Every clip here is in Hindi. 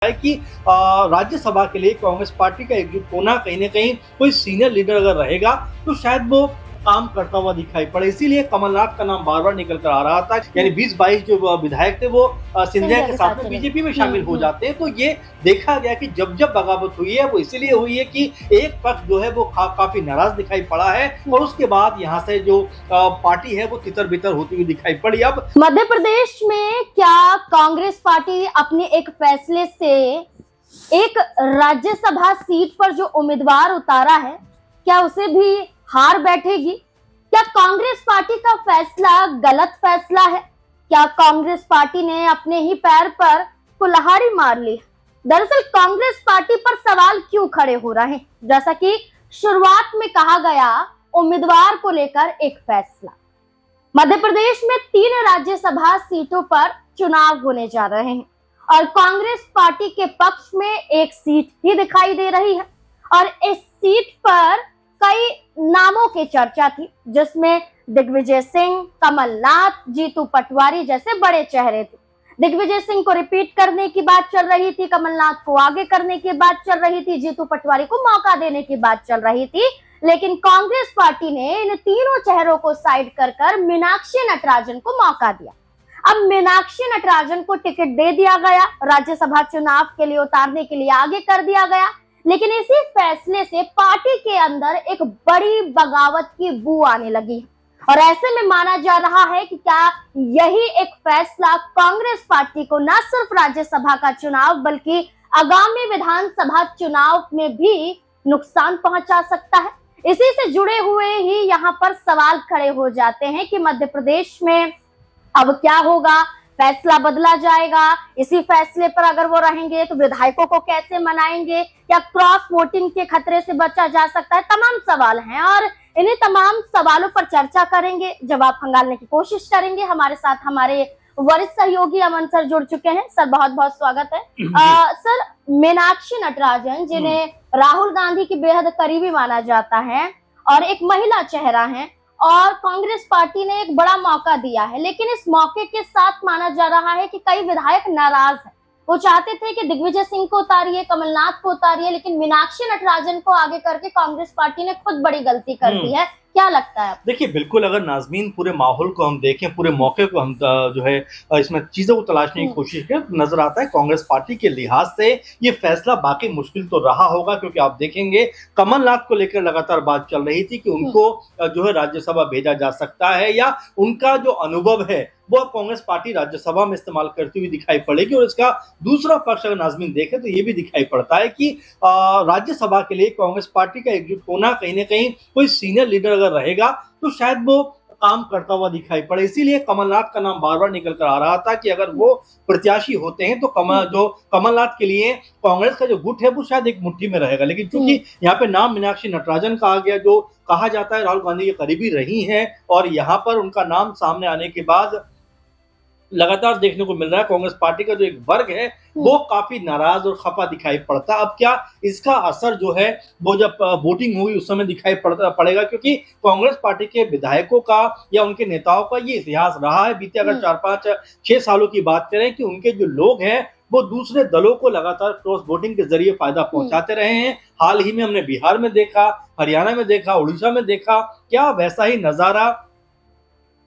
है कि राज्यसभा के लिए कांग्रेस पार्टी का एकजुट होना, कहीं न कहीं कोई सीनियर लीडर अगर रहेगा तो शायद वो काम करता हुआ दिखाई पड़े। इसीलिए कमलनाथ का नाम बार-बार निकल कर आ रहा था। यानी 20-22 जो विधायक थे वो सिंधिया के साथ में बीजेपी में शामिल हो जाते हैं। तो ये देखा गया कि जब बगावत हुई है वो इसीलिए हुई है कि एक पक्ष जो है वो काफी नाराज दिखाई पड़ा है और उसके बाद यहाँ से जो पार्टी है वो तितर-बितर होती हुई दिखाई पड़ी। अब मध्य प्रदेश में क्या कांग्रेस पार्टी अपने एक फैसले से एक राज्यसभा सीट पर जो उम्मीदवार उतारा है, क्या उसे भी हार बैठेगी? क्या कांग्रेस पार्टी का फैसला गलत फैसला है? क्या कांग्रेस पार्टी ने अपने ही पैर पर कुल्हाड़ी मार ली? दरअसल कांग्रेस पार्टी पर सवाल क्यों खड़े हो रहे हैं? जैसा कि शुरुआत में कहा गया, उम्मीदवार को लेकर एक फैसला। मध्य प्रदेश में 3 राज्यसभा सीटों पर चुनाव होने जा रहे हैं और कांग्रेस पार्टी के पक्ष में एक सीट ही दिखाई दे रही है और इस सीट पर कई नामों की चर्चा थी, जिसमें दिग्विजय सिंह, कमलनाथ, जीतू पटवारी जैसे बड़े चेहरे थे। दिग्विजय सिंह को रिपीट करने की बात चल रही थी, कमलनाथ को आगे करने की बात चल रही थी, जीतू पटवारी को मौका देने की बात चल रही थी। लेकिन कांग्रेस पार्टी ने इन तीनों चेहरों को साइड कर मीनाक्षी नटराजन को मौका दिया। अब मीनाक्षी नटराजन को टिकट दे दिया गया, राज्यसभा चुनाव के लिए उतारने के लिए आगे कर दिया गया। लेकिन इसी फैसले से पार्टी के अंदर एक बड़ी बगावत की बू आने लगी और ऐसे में माना जा रहा है कि क्या यही एक फैसला कांग्रेस पार्टी को न सिर्फ राज्यसभा का चुनाव बल्कि आगामी विधानसभा चुनाव में भी नुकसान पहुंचा सकता है। इसी से जुड़े हुए ही यहाँ पर सवाल खड़े हो जाते हैं कि मध्य प्रदेश में अब क्या होगा? फैसला बदला जाएगा? इसी फैसले पर अगर वो रहेंगे तो विधायकों को कैसे मनाएंगे? क्या क्रॉस वोटिंग के खतरे से बचा जा सकता है? तमाम सवाल हैं और इन्हीं तमाम सवालों पर चर्चा करेंगे, जवाब खंगालने की कोशिश करेंगे। हमारे साथ हमारे वरिष्ठ सहयोगी अमन सर जुड़ चुके हैं। सर बहुत बहुत स्वागत है। सर, मीनाक्षी नटराजन जिन्हें राहुल गांधी की बेहद करीबी माना जाता है और एक महिला चेहरा है और कांग्रेस पार्टी ने एक बड़ा मौका दिया है, लेकिन इस मौके के साथ माना जा रहा है कि कई विधायक नाराज हैं। वो चाहते थे कि दिग्विजय सिंह को उतारिए, कमलनाथ को उतारिए, लेकिन मीनाक्षी नटराजन को आगे करके कांग्रेस पार्टी ने खुद बड़ी गलती कर दी है। क्या लगता है? देखिए, बिल्कुल अगर नाज़मीन पूरे माहौल को हम देखें, पूरे मौके को हम जो है इसमें चीज़ों को तलाशने की कोशिश करें तो नजर आता है कांग्रेस पार्टी के लिहाज से ये फैसला बाकी मुश्किल तो रहा होगा, क्योंकि आप देखेंगे कमलनाथ को लेकर लगातार बात चल रही थी कि उनको जो है राज्यसभा भेजा जा सकता है या उनका जो अनुभव है वो कांग्रेस पार्टी राज्यसभा में इस्तेमाल करती हुई दिखाई पड़ेगी। और इसका दूसरा पक्ष अगर नाज़मीन देखें तो ये भी दिखाई पड़ता है कि राज्यसभा के लिए कांग्रेस पार्टी का एकजुट होना, कहीं न कहीं कोई सीनियर लीडर अगर रहेगा तो शायद वो काम करता हुआ दिखाई पड़े। इसीलिए कमलनाथ का नाम बार-बार निकल कर आ रहा था कि अगर वो प्रत्याशी होते हैं तो कमलनाथ के लिए कांग्रेस का जो गुट है वो शायद एक मुट्ठी में रहेगा। लेकिन चूंकि यहाँ पे नाम मीनाक्षी नटराजन का आ गया, जो कहा जाता है राहुल गांधी के करीबी रही हैं, और यहाँ पर उनका नाम सामने आने के बाद लगातार देखने को मिल रहा है कांग्रेस पार्टी का जो एक वर्ग है वो काफी नाराज और खफा दिखाई पड़ता है। अब क्या इसका असर जो है वो जब वोटिंग होगी उस समय दिखाई पड़ेगा, क्योंकि कांग्रेस पार्टी के विधायकों का या उनके नेताओं का ये इतिहास रहा है बीते अगर 4-5-6 सालों की बात करें कि उनके जो लोग हैं वो दूसरे दलों को लगातार क्रॉस वोटिंग के जरिए फायदा पहुंचाते रहे हैं। हाल ही में हमने बिहार में देखा, हरियाणा में देखा, उड़ीसा में देखा, क्या वैसा ही नजारा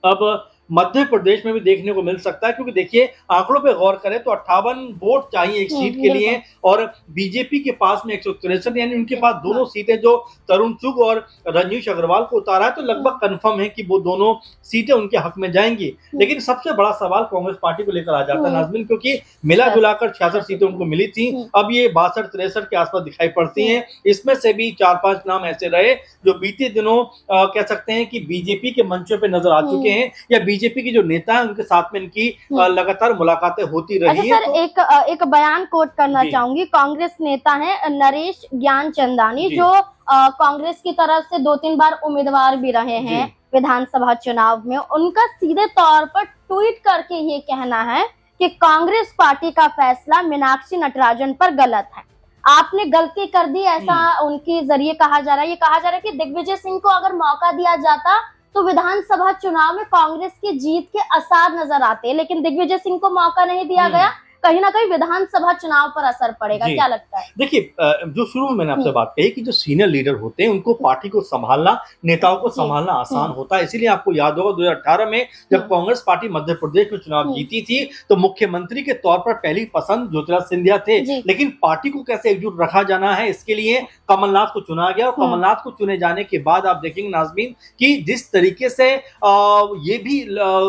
अब मध्य प्रदेश में भी देखने को मिल सकता है। क्योंकि देखिए, आंकड़ों पे गौर करें तो 58 वोट चाहिए एक सीट के लिए और बीजेपी के पास में 163, यानी उनके पास दोनों सीटें जो तरुण चुग और रजनीश अग्रवाल को उतारा है तो लगभग कंफर्म है कि वो दोनों सीटें उनके हक में जाएंगी। लेकिन सबसे बड़ा सवाल कांग्रेस पार्टी को लेकर आ जाता है नाज़मीन, क्योंकि मिला जुलाकर 66 सीटें उनको मिली थी, अब ये 62-63 के आसपास दिखाई पड़ती हैं। इसमें से भी 4-5 नाम ऐसे रहे जो बीते दिनों कह सकते हैं कि बीजेपी के मंचों पे नजर आ चुके हैं या बीजेपी के जो नेता है उनके साथ में इनकी लगातार मुलाकातें होती रही हैं। सर, एक बयान कोट करना चाहूंगी। कांग्रेस नेता है नरेश ज्ञानचंदानी, जो कांग्रेस की तरफ से 2-3 बार उम्मीदवार भी रहे हैं विधानसभा चुनाव में। उनका सीधे तौर पर ट्वीट करके ये कहना है कि कांग्रेस पार्टी का फैसला मीनाक्षी नटराजन पर गलत है। आपने गलती कर दी, ऐसा उनके जरिए कहा जा रहा है। ये कहा जा रहा है कि दिग्विजय सिंह को अगर मौका दिया जाता तो विधानसभा चुनाव में कांग्रेस की जीत के आसार नजर आते, लेकिन दिग्विजय सिंह को मौका नहीं दिया गया। कहीं ना कहीं विधानसभा चुनाव पर असर पड़ेगा, जी। क्या लगता है? देखिए जो शुरू में मैंने आपसे बात कही कि जो सीनियर लीडर होते हैं उनको पार्टी को संभालना, नेताओं को जी। संभालना आसान होता है। इसीलिए आपको याद होगा 2018 में जब कांग्रेस पार्टी मध्य प्रदेश में चुनाव जीती थी तो मुख्यमंत्री के तौर पर पहली पसंद ज्योतिरादित्य सिंधिया थे, जी। लेकिन पार्टी को कैसे एकजुट रखा जाना है इसके लिए कमलनाथ को चुना गया। और कमलनाथ को चुने जाने के बाद आप देखेंगे नाज़मीन कि जिस तरीके से ये भी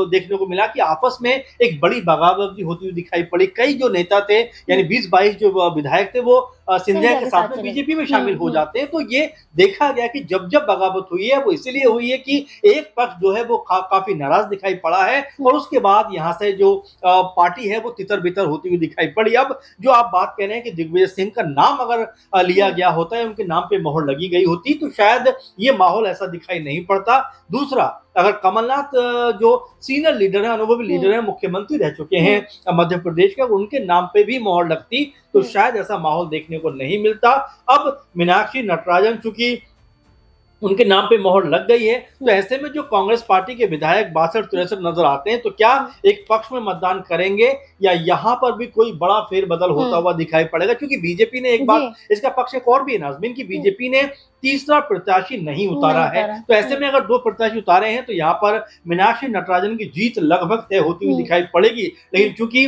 देखने को मिला कि आपस में एक बड़ी बगावत होती हुई दिखाई पड़ी। कई जो नेता थे यानी 20-22 जो विधायक थे वो सिंधिया के साथ में बीजेपी में शामिल हो जाते हैं। तो ये देखा गया कि जब जब बगावत हुई है वो इसीलिए हुई है कि एक पक्ष जो है वो काफी नाराज दिखाई पड़ा है और उसके बाद यहाँ से जो पार्टी है वो तितर बितर होती हुई दिखाई पड़ी। अब जो आप बात कह रहे हैं कि दिग्विजय सिंह का नाम अगर लिया गया होता है, उनके नाम पे मोहर लगी गई होती तो शायद ये माहौल ऐसा दिखाई नहीं पड़ता। दूसरा, अगर कमलनाथ जो सीनियर लीडर है, अनुभवी लीडर है, मुख्यमंत्री रह चुके हैं मध्य प्रदेश के, उनके नाम पे भी मोहर लगती तो शायद ऐसा माहौल देखने को नहीं मिलता। अब मीनाक्षी नटराजन चूंकि उनके नाम पे मोहर लग गई है तो ऐसे में जो कांग्रेस पार्टी के विधायक 62-63 नजर आते हैं तो क्या एक पक्ष में मतदान करेंगे या यहाँ पर भी कोई बड़ा फेरबदल होता हुआ दिखाई पड़ेगा? क्योंकि बीजेपी ने एक बात, इसका पक्ष एक और भी है नाज़मीन की बीजेपी ने तीसरा प्रत्याशी नहीं उतारा है। तो ऐसे में अगर 2 प्रत्याशी उतारे हैं तो यहाँ पर मीनाक्षी नटराजन की जीत लगभग तय होती हुई दिखाई पड़ेगी। लेकिन चूंकि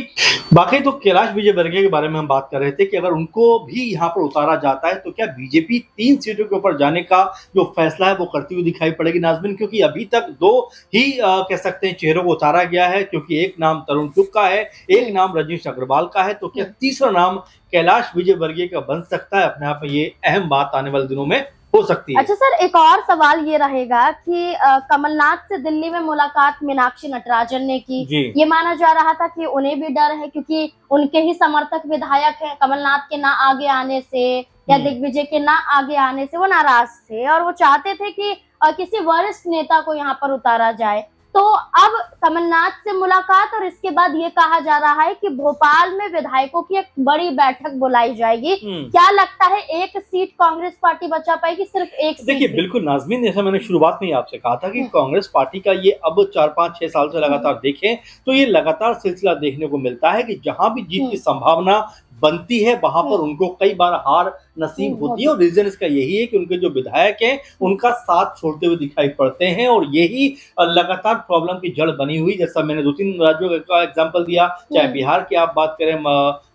बाकी तो कैलाश विजयवर्गीय के बारे में हम बात कर रहे थे कि अगर उनको भी यहाँ पर उतारा जाता है तो क्या बीजेपी 3 सीटों के ऊपर जाने का जो फैसला है वो करती हुई दिखाई पड़ेगी नाज़मीन? क्योंकि अभी तक 2 ही कह सकते हैं चेहरों को उतारा गया है, क्योंकि एक नाम तरुण चुग का है, एक नाम रजनीश अग्रवाल का है। तो क्या तीसरा नाम कैलाश विजयवर्गीय का बन सकता है? अपने आप में ये अहम बात आने वाले दिनों में हो सकती है। अच्छा सर, एक और सवाल ये रहेगा कि कमलनाथ से दिल्ली में मुलाकात मीनाक्षी नटराजन ने की। ये माना जा रहा था कि उन्हें भी डर है क्योंकि उनके ही समर्थक विधायक हैं, कमलनाथ के ना आगे आने से या दिग्विजय के ना आगे आने से वो नाराज थे और वो चाहते थे कि किसी वरिष्ठ नेता को यहाँ पर उतारा जाए। तो अब कमलनाथ से मुलाकात और इसके बाद ये कहा जा रहा है कि भोपाल में विधायकों की एक बड़ी बैठक बुलाई जाएगी। क्या लगता है एक सीट कांग्रेस पार्टी बचा पाएगी? सिर्फ एक सीट? देखिए बिल्कुल नाज़मीन, जैसा मैंने शुरुआत में ही आपसे कहा था कि कांग्रेस पार्टी का ये अब 4-5-6 साल से लगातार देखें तो ये लगातार सिलसिला देखने को मिलता है कि जहां भी जीत की संभावना बनती है वहां पर उनको कई बार हार नसीब होती है। और रीजन इसका यही है कि उनके जो विधायक हैं उनका साथ छोड़ते हुए दिखाई पड़ते हैं और यही लगातार प्रॉब्लम की जड़ बनी हुई। जैसा मैंने 2-3 राज्यों का एग्जांपल दिया, चाहे बिहार की आप बात करें,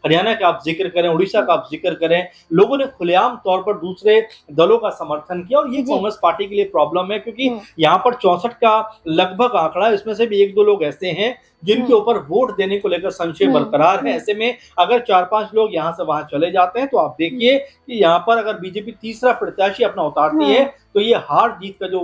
हरियाणा का आप जिक्र करें, उड़ीसा का आप जिक्र करें, लोगों ने खुलेआम तौर पर दूसरे दलों का समर्थन किया और ये कांग्रेस पार्टी के लिए प्रॉब्लम है क्योंकि यहाँ पर 64 का लगभग आंकड़ा, इसमें से भी 1-2 लोग ऐसे हैं जिनके ऊपर वोट देने को लेकर संशय बरकरार है। ऐसे में अगर 4-5 लोग यहाँ से वहां चले जाते हैं तो आप देखिए कि यहाँ पर अगर बीजेपी तीसरा प्रत्याशी अपना उतारती है तो ये हार जीत का जो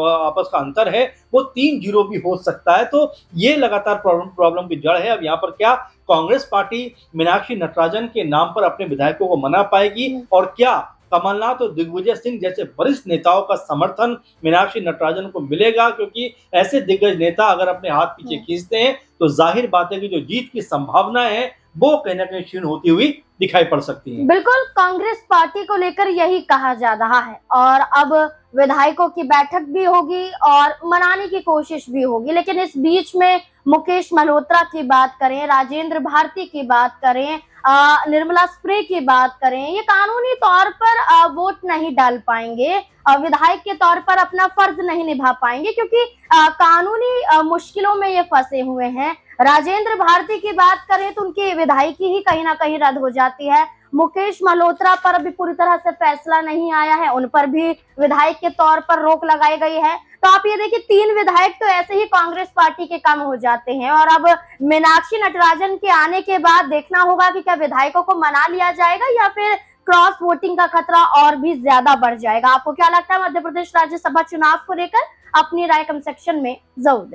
आपस का अंतर है वो 3-0 भी हो सकता है। तो ये लगातार प्रॉब्लम की जड़ है। अब यहाँ पर क्या कांग्रेस पार्टी मीनाक्षी नटराजन के नाम पर अपने विधायकों को मना पाएगी और क्या कमलनाथ और दिग्विजय सिंह जैसे वरिष्ठ नेताओं का समर्थन मीनाक्षी नटराजन को मिलेगा? क्योंकि ऐसे दिग्गज नेता अगर अपने हाथ पीछे खींचते हैं तो जाहिर बात है कि जो जीत की संभावना है वो कहीं ना कहीं क्षीण होती हुई दिखाई पड़ सकती है। बिल्कुल, कांग्रेस पार्टी को लेकर यही कहा जा रहा है और अब विधायकों की बैठक भी होगी और मनाने की कोशिश भी होगी। लेकिन इस बीच में मुकेश मल्होत्रा की बात करें, राजेंद्र भारती की बात करें, निर्मला स्प्रे की बात करें, ये कानूनी तौर पर वोट नहीं डाल पाएंगे, विधायक के तौर पर अपना फर्ज नहीं निभा पाएंगे क्योंकि कानूनी मुश्किलों में ये फंसे हुए हैं। राजेंद्र भारती की बात करें तो उनकी विधायकी ही कहीं ना कहीं रद्द हो जाती है। मुकेश मल्होत्रा पर अभी पूरी तरह से फैसला नहीं आया है, उन पर भी विधायक के तौर पर रोक लगाई गई है। तो आप ये देखिए 3 विधायक तो ऐसे ही कांग्रेस पार्टी के कम हो जाते हैं और अब मीनाक्षी नटराजन के आने के बाद देखना होगा कि क्या विधायकों को मना लिया जाएगा या फिर क्रॉस वोटिंग का खतरा और भी ज्यादा बढ़ जाएगा। आपको क्या लगता है मध्य प्रदेश राज्यसभा चुनाव को लेकर? अपनी राय कमेंट सेक्शन में जरूर दें।